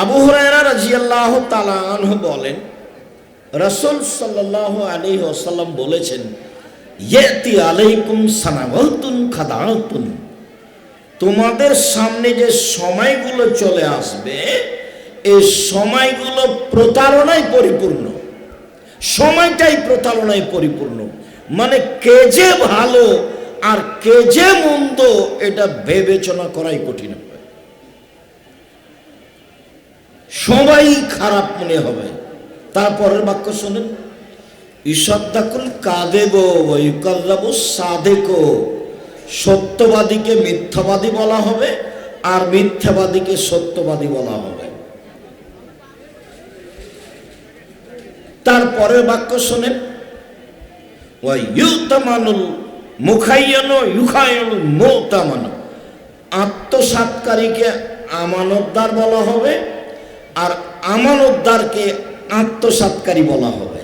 আবু হুরায়রা রাদিয়াল্লাহু তাআলা আনহু বলেন, রাসূল সাল্লাল্লাহু আলাইহি ওয়াসাল্লাম বলেছেন, ইয়াতি আলাইকুম সানাওয়াতুন খাদাতুন, তোমাদের সামনে যে সময়গুলো চলে আসবে এই সময়গুলো প্রতারণায় পরিপূর্ণ। সময়টাই প্রতারণায় পরিপূর্ণ, মানে কে যে ভালো আর কে যে মন্দ এটা বিবেচনা করাই কঠিন হবে। সবাই খারাপ মনে হবে। তারপরের বাক্য শোনেন, ইসাদ্দাকুল কাযিব ওয়া ইউকাযযাবু সাদিক, সত্যবাদীকে মিথ্যাবাদী বলা হবে আর মিথ্যাবাদীকে সত্যবাদী বলা হবে। তারপরের বাক্য শোনেন, ওয়া ইউতামানুল মুখায়্যান ইউখায়্যানুল মুতামান, আত্মসাৎকারীকে আমানতদার বলা হবে আর আমানতদারকে আত্মসাৎকারী বলা হবে।